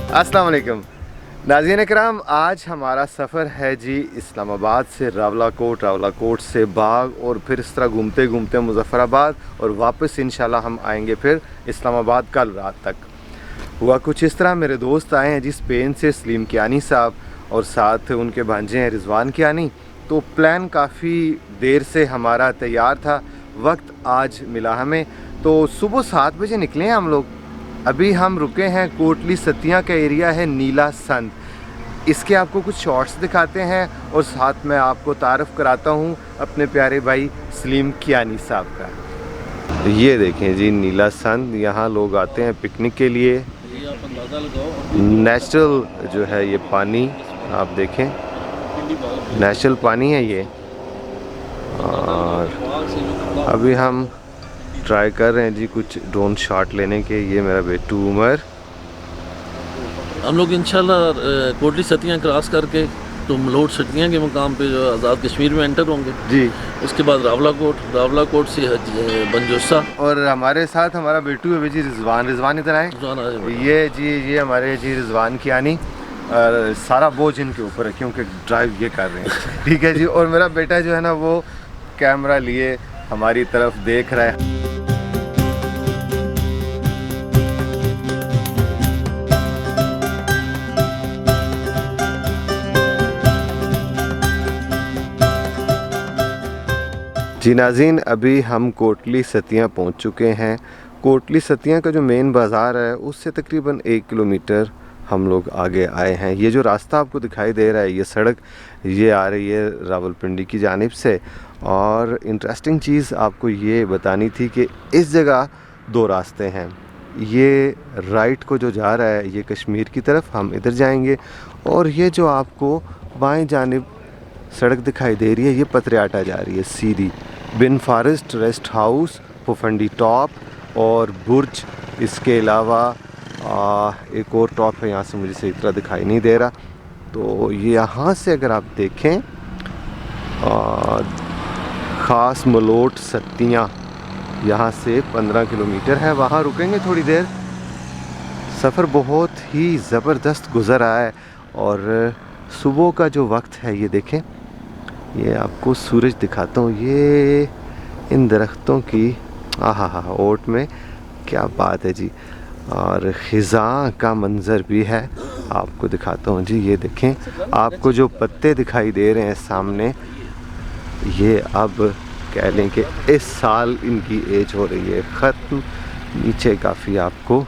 अस्सलाम वालेकुम नाज़रीन इकराम, आज हमारा सफ़र है जी इस्लामाबाद से रावलाकोट, रावलाकोट से बाग और फिर इस तरह घूमते घूमते मुज़फ़्फ़राबाद और वापस इंशाल्लाह हम आएंगे फिर इस्लामाबाद कल रात तक। हुआ कुछ इस तरह, मेरे दोस्त आए हैं जी स्पेन से, सलीम कियानी साहब, और साथ उनके भांजे हैं रिजवान कियानी। तो प्लान काफ़ी देर से हमारा तैयार था, वक्त आज मिला हमें। तो सुबह 7 बजे निकले हैं हम लोग। अभी हम रुके हैं कोटली सतिया का एरिया है नीला संद। इसके आपको कुछ शॉट्स दिखाते हैं और साथ में आपको तारफ़ कराता हूँ अपने प्यारे भाई सलीम कियानी साहब का। ये देखें जी नीला संद, यहाँ लोग आते हैं पिकनिक के लिए। नेचुरल जो है ये पानी आप देखें, नेचुरल पानी है ये। और अभी हम ट्राई कर रहे हैं जी कुछ ड्रोन शॉट लेने के। ये मेरा बेटू उमर। हम लोग इंशाल्लाह कोटली सतियाँ क्रॉस करके तो मलोट सतियाँ के मुकाम पे जो आज़ाद कश्मीर में एंटर होंगे जी। उसके बाद रावलाकोट से बनजोसा। और हमारे साथ हमारा बेटू है जी रिजवान इधर आए। ये जी ये हमारे जी रिजवान कियानी, और सारा बोझ इनके ऊपर है क्योंकि ड्राइव ये कर रहे हैं। ठीक है जी। और मेरा बेटा जो है ना वो कैमरा लिए हमारी तरफ देख रहा है। जी नाज़रीन, अभी हम कोटली सतियाँ पहुँच चुके हैं। कोटली सतियाँ का जो मेन बाज़ार है उससे तकरीबन 1 किलोमीटर हम लोग आगे आए हैं। ये जो रास्ता आपको दिखाई दे रहा है, ये सड़क ये आ रही है रावलपिंडी की जानिब से। और इंटरेस्टिंग चीज़ आपको ये बतानी थी कि इस जगह 2 रास्ते हैं। ये राइट को जो जा रहा है ये कश्मीर की तरफ, हम इधर जाएंगे। और ये जो आपको बाएं जानिब सड़क दिखाई दे रही है ये पतरियाटा जा रही है सीधी। बिन फॉरेस्ट रेस्ट हाउस, पुफंडी टॉप और बुर्ज, इसके अलावा एक और टॉप है, यहाँ से मुझे सही तरह दिखाई नहीं दे रहा। तो यहाँ से अगर आप देखें ख़ास मलोट सतियाँ यहाँ से 15 किलोमीटर है। वहाँ रुकेंगे थोड़ी देर। सफ़र बहुत ही ज़बरदस्त गुज़र रहा है। और सुबह का जो वक्त है ये देखें, ये आपको सूरज दिखाता हूँ। ये इन दरख्तों की आहा ओट में क्या बात है जी। और ख़िज़ां का मंज़र भी है, आपको दिखाता हूँ जी। ये देखें, आपको जो पत्ते दिखाई दे रहे हैं सामने, ये अब कह लें कि इस साल इनकी एज हो रही है ख़त्म। नीचे काफ़ी आपको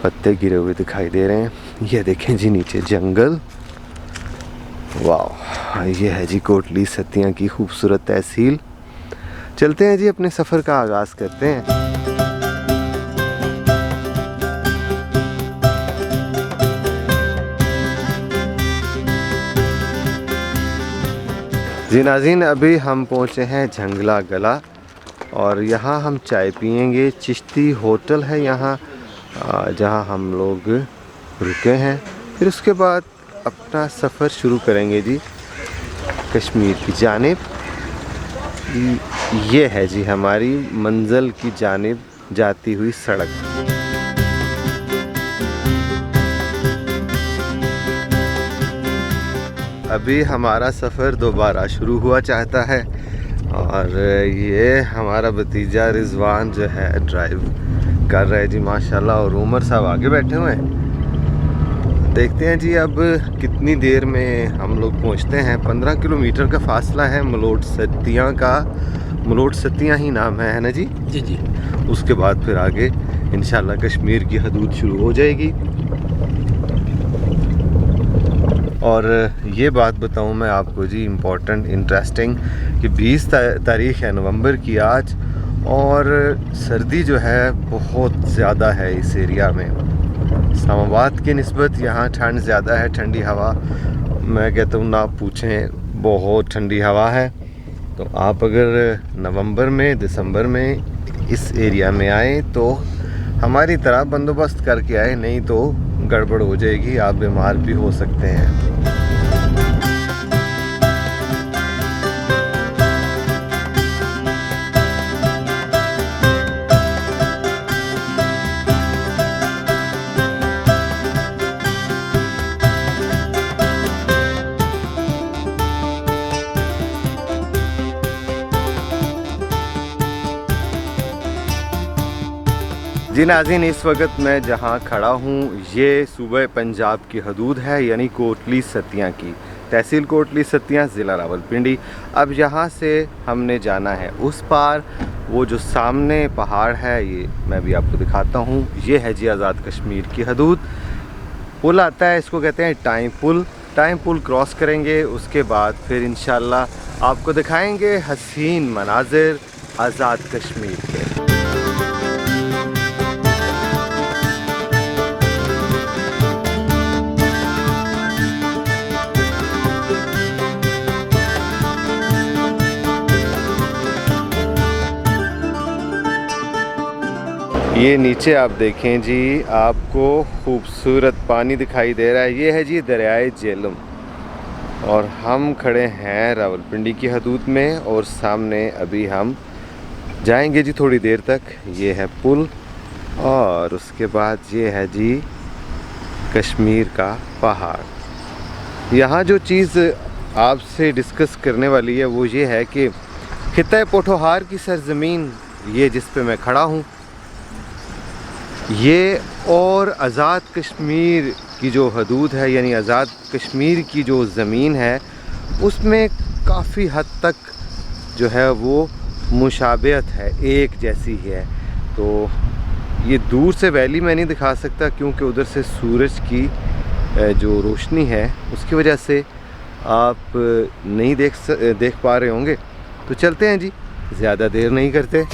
पत्ते गिरे हुए दिखाई दे रहे हैं। ये देखें जी नीचे जंगल। वाह, ये है जी कोटली सतियाँ की खूबसूरत तहसील। चलते हैं जी, अपने सफ़र का आगाज़ करते हैं। जी नाज़रीन, अभी हम पहुँचे हैं झंगला गला और यहाँ हम चाय पियेंगे। चिश्ती होटल है यहाँ जहाँ हम लोग रुके हैं। फिर उसके बाद अपना सफ़र शुरू करेंगे जी कश्मीर की जानिब। ये है जी हमारी मंजिल की जानिब जाती हुई सड़क। अभी हमारा सफ़र दोबारा शुरू हुआ चाहता है और ये हमारा भतीजा रिजवान जो है ड्राइव कर रहा है जी माशाल्लाह। और उमर साहब आगे बैठे हुए हैं। देखते हैं जी अब कितनी देर में हम लोग पहुंचते हैं। 15 किलोमीटर का फासला है मलोट सतियाँ का। मलोट सतियाँ ही नाम है ना जी? जी जी। उसके बाद फिर आगे इंशाल्लाह कश्मीर की हदूद शुरू हो जाएगी। और ये बात बताऊं मैं आपको जी, इम्पोर्टेंट इंटरेस्टिंग, कि 20 तारीख़ है नवंबर की आज, और सर्दी जो है बहुत ज़्यादा है इस एरिया में। इस्लामाबाद की निस्बत यहाँ ठंड ज़्यादा है, ठंडी हवा मैं कहता हूँ ना पूछें, बहुत ठंडी हवा है। तो आप अगर नवंबर में दिसंबर में इस एरिया में आए तो हमारी तरह बंदोबस्त करके आए, नहीं तो गड़बड़ हो जाएगी, आप बीमार भी हो सकते हैं। जी नाज़रीन, इस वक्त मैं जहाँ खड़ा हूँ ये सूबे पंजाब की हदूद है, यानी कोटली सतियाँ की, तहसील कोटली सतियाँ, ज़िला रावलपिंडी। अब यहाँ से हमने जाना है उस पार, वो जो सामने पहाड़ है ये मैं भी आपको दिखाता हूँ। ये है जी आज़ाद कश्मीर की हदूद। पुल आता है, इसको कहते हैं टाइम पुल। टाइम पुल क्रॉस करेंगे, उसके बाद फिर इंशाल्लाह आपको दिखाएंगे हसीन मनाजिर आज़ाद कश्मीर के। ये नीचे आप देखें जी, आपको खूबसूरत पानी दिखाई दे रहा है। ये है जी दरियाए झेलम और हम खड़े हैं रावलपिंडी की हदूद में, और सामने अभी हम जाएंगे जी थोड़ी देर तक। ये है पुल और उसके बाद ये है जी कश्मीर का पहाड़। यहाँ जो चीज़ आपसे डिस्कस करने वाली है वो ये है कि खित्ता पोठोहार की सरजमीन, ये जिस पे मैं खड़ा हूँ, ये और आज़ाद कश्मीर की जो हदूद है, यानी आज़ाद कश्मीर की जो ज़मीन है, उसमें काफ़ी हद तक जो है वो मुशाबहत है, एक जैसी है। तो ये दूर से वैली मैं नहीं दिखा सकता क्योंकि उधर से सूरज की जो रोशनी है उसकी वजह से आप नहीं देख पा रहे होंगे। तो चलते हैं जी, ज़्यादा देर नहीं करते।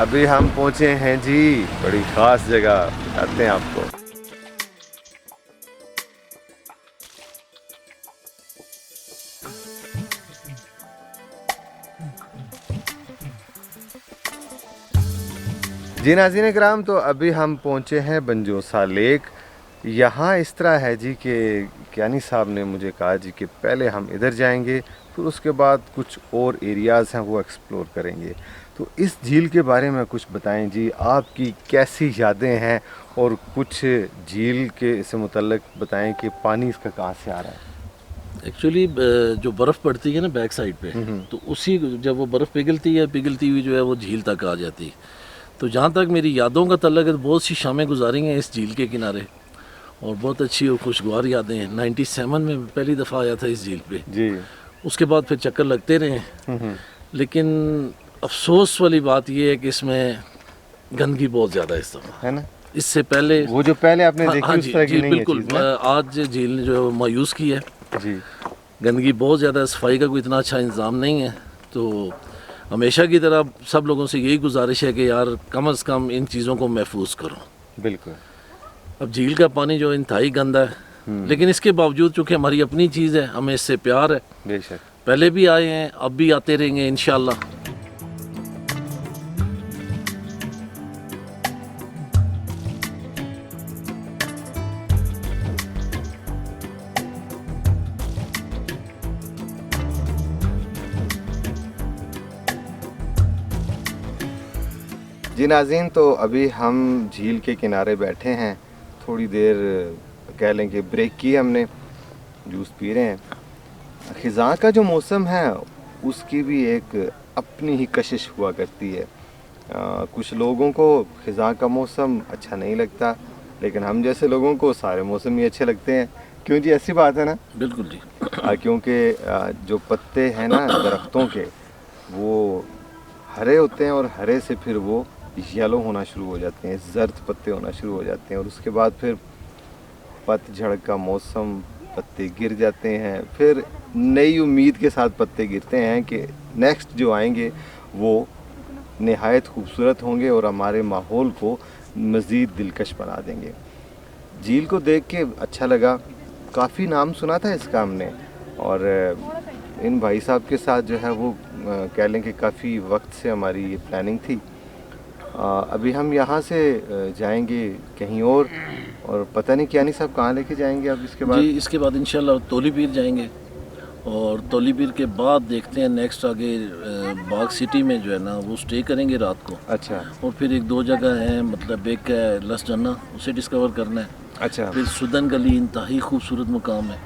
अभी हम पहुँचे हैं जी बड़ी ख़ास जगह, बताते हैं आपको। जी नाज़रीन कराम, तो अभी हम पहुँचे हैं बंजोसा लेक। यहाँ इस तरह है जी कि कियानी साहब ने मुझे कहा जी कि पहले हम इधर जाएंगे, फिर उसके बाद कुछ और एरियाज़ हैं वो एक्सप्लोर करेंगे। तो इस झील के बारे में कुछ बताएं जी, आपकी कैसी यादें हैं, और कुछ झील के से मुतल्लिक बताएं कि पानी इसका कहाँ से आ रहा है। एक्चुअली जो बर्फ़ पड़ती है ना बैक साइड पे, तो उसी जब वो बर्फ़ पिघलती हुई जो है वो झील तक आ जाती है। तो जहाँ तक मेरी यादों का तल्लक है, बहुत सी शामें गुजारी हैं इस झील के किनारे, और बहुत अच्छी और खुशगवार यादें हैं। 97 में पहली दफ़ा आया था इस झील पे जी। उसके बाद फिर चक्कर लगते रहे, लेकिन अफसोस वाली बात यह है कि इसमें गंदगी बहुत ज़्यादा है इस दफ़ा, है ना। इससे पहले वो जो पहले आपने देखी हाँ उस तरह की नहीं है बिल्कुल। चीज़ ना? आज झील जो मायूस की है जी। गंदगी बहुत ज़्यादा, सफाई का कोई इतना अच्छा इंतज़ाम नहीं है। तो हमेशा की तरह सब लोगों से यही गुजारिश है कि यार कम से कम इन चीज़ों को महफूज करो। बिल्कुल। अब झील का पानी जो इंतहाई गंदा है, लेकिन इसके बावजूद चूँकि हमारी अपनी चीज़ है, हमें इससे प्यार है। बेशक। पहले भी आए हैं, अब भी आते रहेंगे इंशाल्लाह। जी नाज़रीन, तो अभी हम झील के किनारे बैठे हैं, थोड़ी देर कह लें कि ब्रेक की हमने, जूस पी रहे हैं। ख़िज़ां का जो मौसम है उसकी भी एक अपनी ही कशिश हुआ करती है। कुछ लोगों को ख़िज़ां का मौसम अच्छा नहीं लगता, लेकिन हम जैसे लोगों को सारे मौसम ही अच्छे लगते हैं। क्यों जी, ऐसी बात है ना? बिल्कुल जी। क्योंकि जो पत्ते हैं ना दरख्तों के, वो हरे होते हैं और हरे से फिर वो येलो होना शुरू हो जाते हैं, जर्द पत्ते होना शुरू हो जाते हैं, और उसके बाद फिर पतझड़ का मौसम, पत्ते गिर जाते हैं। फिर नई उम्मीद के साथ पत्ते गिरते हैं कि नेक्स्ट जो आएंगे वो नहायत खूबसूरत होंगे और हमारे माहौल को मज़ीद दिलकश बना देंगे। झील को देख के अच्छा लगा, काफ़ी नाम सुना था इसका हमने, और इन भाई साहब के साथ जो है वो कह लें कि काफ़ी वक्त से हमारी ये प्लानिंग थी। अभी हम यहाँ से जाएंगे कहीं और पता नहीं क्या नहीं साहब कहाँ लेके जाएंगे अब इसके बाद? जी, इसके बाद इंशाल्लाह तोली पीर जाएंगे, और तोली पीर के बाद देखते हैं नेक्स्ट आगे बाग सिटी में जो है ना वो स्टे करेंगे रात को। अच्छा। और फिर एक दो जगह हैं, मतलब एक है लस जन्ना, उसे डिस्कवर करना है। अच्छा। फिर सुदन गली इंतहाई खूबसूरत मुकाम है,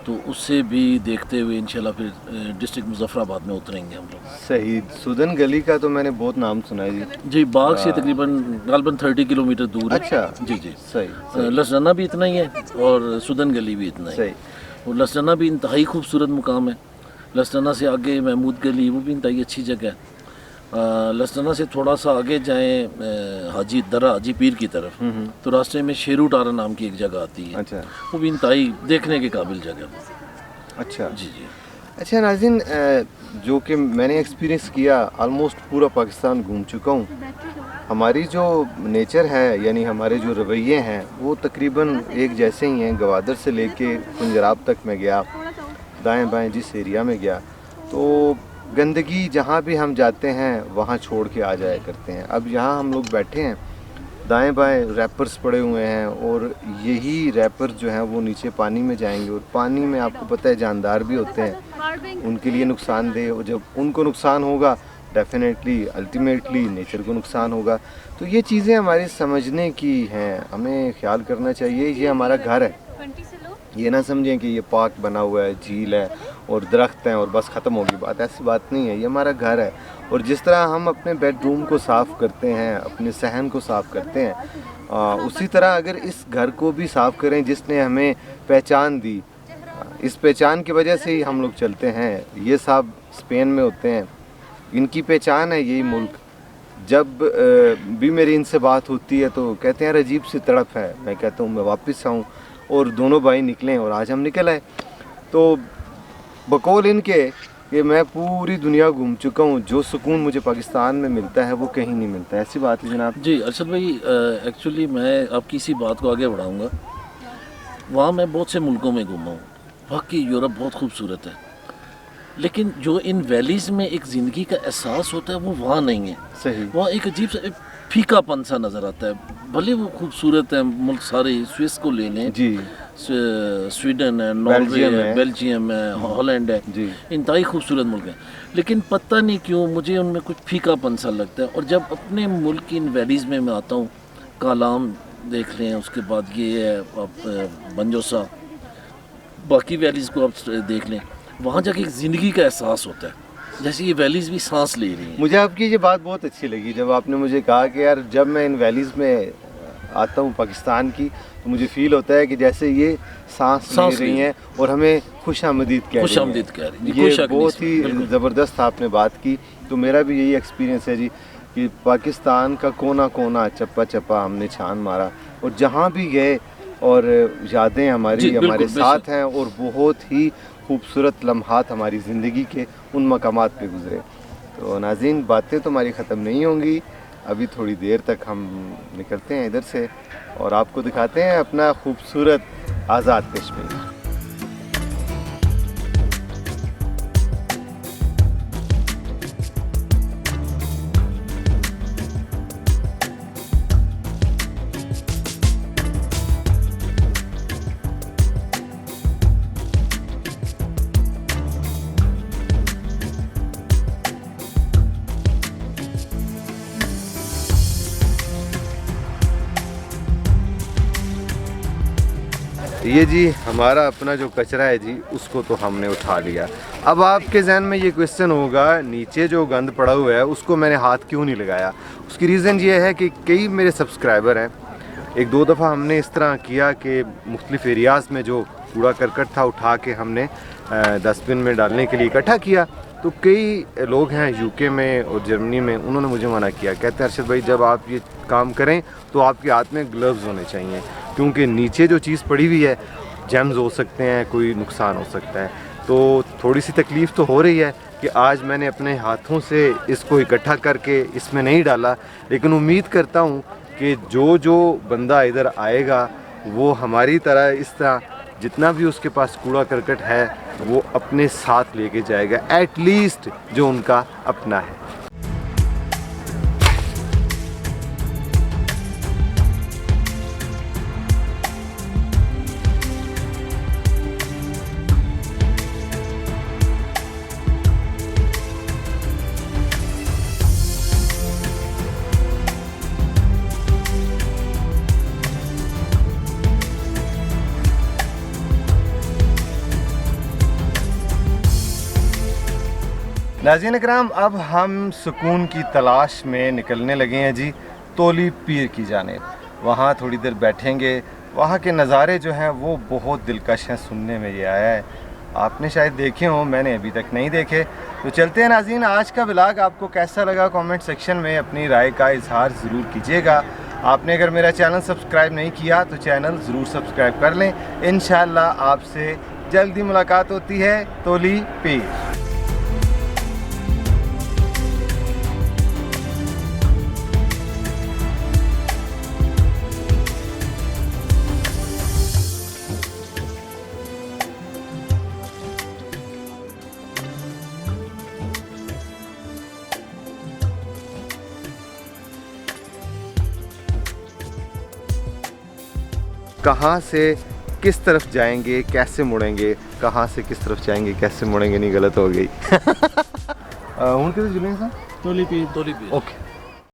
तो उससे भी देखते हुए इंशाल्लाह फिर डिस्ट्रिक्ट मुजफ्फराबाद में उतरेंगे हम लोग। सही। सुदन गली का तो मैंने बहुत नाम सुना है जी। जी, बाग से तकरीबन 30 किलोमीटर दूर है। अच्छा। जी जी। सही। लसरना भी इतना ही है और सुदन गली भी इतना ही। सही। और लसरना भी इंतहाई खूबसूरत मुकाम है। लसरना से आगे महमूद गली, वो भी इंतहाई अच्छी जगह है। लसरना से थोड़ा सा आगे जाएं हाजी पीर की तरफ, तो रास्ते में शेरू टारा नाम की एक जगह आती है। अच्छा। वो भी इंतहाई देखने के काबिल जगह है। अच्छा जी जी। अच्छा नाज़रीन, जो कि मैंने एक्सपीरियंस किया, ऑलमोस्ट पूरा पाकिस्तान घूम चुका हूँ। हमारी जो नेचर है, यानी हमारे जो रवैये हैं, वो तकरीबन एक जैसे ही हैं। गवादर से लेके पंजराब तक मैं गया, दाएं बाएं जिस एरिया में गया, तो गंदगी जहाँ भी हम जाते हैं वहाँ छोड़ के आ जाया करते हैं। अब यहाँ हम लोग बैठे हैं, दाएं बाएं रैपर्स पड़े हुए हैं, और यही रैपर्स जो हैं वो नीचे पानी में जाएंगे, और पानी में आपको पता है जानदार भी होते हैं, उनके लिए नुकसानदेह, और जब उनको नुकसान होगा डेफिनेटली अल्टीमेटली नेचर को नुकसान होगा। तो ये चीज़ें हमारे समझने की हैं, हमें ख्याल करना चाहिए। ये हमारा घर है, ये ना समझें कि ये पार्क बना हुआ है, झील है और दरख्त हैं और बस ख़त्म होगी बात। ऐसी बात नहीं है, ये हमारा घर है। और जिस तरह हम अपने बेडरूम को साफ़ करते हैं, अपने सहन को साफ़ करते हैं, उसी तरह अगर इस घर को भी साफ़ करें जिसने हमें पहचान दी, इस पहचान की वजह से ही हम लोग चलते हैं। ये साहब स्पेन में होते हैं, इनकी पहचान है यही मुल्क। जब भी मेरी इनसे बात होती है तो कहते हैं यार अजीब सी तड़प है, मैं कहता हूँ मैं वापस आऊँ, और दोनों भाई निकलें, और आज हम निकल आए। तो बकौल इनके कि मैं पूरी दुनिया घूम चुका हूँ, जो सुकून मुझे पाकिस्तान में मिलता है वो कहीं नहीं मिलता। ऐसी बात है जनाब? जी अरशद भाई, एक्चुअली मैं आपकी इसी बात को आगे बढ़ाऊँगा। वहाँ मैं बहुत से मुल्कों में घूमा हूँ, वाकई यूरोप बहुत खूबसूरत है, लेकिन जो इन वैलीज़ में एक ज़िंदगी का एहसास होता है वो वहाँ नहीं है। सही। वहाँ एक अजीब सा फीकापन सा नज़र आता है। भले वो खूबसूरत है मुल्क सारे, स्विस को ले लें जी, स्वीडन है, नॉर्वे है, बेल्जियम है, हॉलैंड है, जी, इंतहाई खूबसूरत मुल्क है, लेकिन पता नहीं क्यों मुझे उनमें कुछ फीकापन सा लगता है। और जब अपने मुल्क की इन वैलीज़ में मैं आता हूँ, कालाम देख लें, उसके बाद ये है आप बंजोसा, बाकी वैलीज़ को आप देख लें, वहाँ जाके एक ज़िंदगी का एहसास होता है, जैसे ये वैलीज़ भी सांस ले रही हैं। मुझे आपकी ये बात बहुत अच्छी लगी जब आपने मुझे कहा कि यार जब मैं इन वैलीज़ में आता हूँ पाकिस्तान की, तो मुझे फील होता है कि जैसे ये सांस ले रही हैं और हमें खुशामदीद कह रही हैं। ये बहुत ही ज़बरदस्त आपने बात की। तो मेरा भी यही एक्सपीरियंस है जी कि पाकिस्तान का कोना कोना चप्पा चप्पा हमने छान मारा, और जहाँ भी गए और यादें हमारे साथ हैं, और बहुत ही खूबसूरत लम्हात हमारी ज़िंदगी के उन मकामात पे गुजरे। तो नाज़रीन, बातें तो हमारी ख़त्म नहीं होंगी, अभी थोड़ी देर तक हम निकलते हैं इधर से और आपको दिखाते हैं अपना खूबसूरत आज़ाद कश्मीर। ये जी हमारा अपना जो कचरा है जी, उसको तो हमने उठा लिया। अब आपके जहन में ये क्वेश्चन होगा, नीचे जो गंद पड़ा हुआ है उसको मैंने हाथ क्यों नहीं लगाया। उसकी रीज़न ये है कि कई मेरे सब्सक्राइबर हैं, एक दो दफ़ा हमने इस तरह किया कि मुख्तलिफ़ एरियाज़ में जो कूड़ा करकट था उठा के हमने डस्टबिन में डालने के लिए इकट्ठा किया। तो कई लोग हैं यूके में और जर्मनी में, उन्होंने मुझे मना किया, कहते हैं अरशद भाई जब आप ये काम करें तो आपके हाथ में ग्लव्स होने चाहिए, क्योंकि नीचे जो चीज़ पड़ी हुई है जम्स हो सकते हैं, कोई नुकसान हो सकता है। तो थोड़ी सी तकलीफ़ तो हो रही है कि आज मैंने अपने हाथों से इसको इकट्ठा करके इसमें नहीं डाला, लेकिन उम्मीद करता हूँ कि जो बंदा इधर आएगा वो हमारी तरह इस तरह जितना भी उसके पास कूड़ा करकट है वो अपने साथ लेके जाएगा, एटलीस्ट जो उनका अपना है। नाज़रीन इकराम, अब हम सुकून की तलाश में निकलने लगे हैं जी तोली पीर की जानिब। वहाँ थोड़ी देर बैठेंगे, वहाँ के नज़ारे जो हैं वो बहुत दिलकश हैं, सुनने में ये आया है, आपने शायद देखे हों, मैंने अभी तक नहीं देखे। तो चलते हैं नाज़रीन, आज का व्लॉग आपको कैसा लगा कमेंट सेक्शन में अपनी राय का इजहार ज़रूर कीजिएगा। आपने अगर मेरा चैनल सब्सक्राइब नहीं किया तो चैनल ज़रूर सब्सक्राइब कर लें। इंशाअल्लाह आपसे जल्दी मुलाकात होती है तोली पीर। कहाँ से किस तरफ जाएंगे, कैसे मुड़ेंगे, कहाँ से किस तरफ जाएंगे, कैसे मुड़ेंगे, नहीं गलत हो गई। हूँ किधर जुलेंगे सर? तोली पी ओके।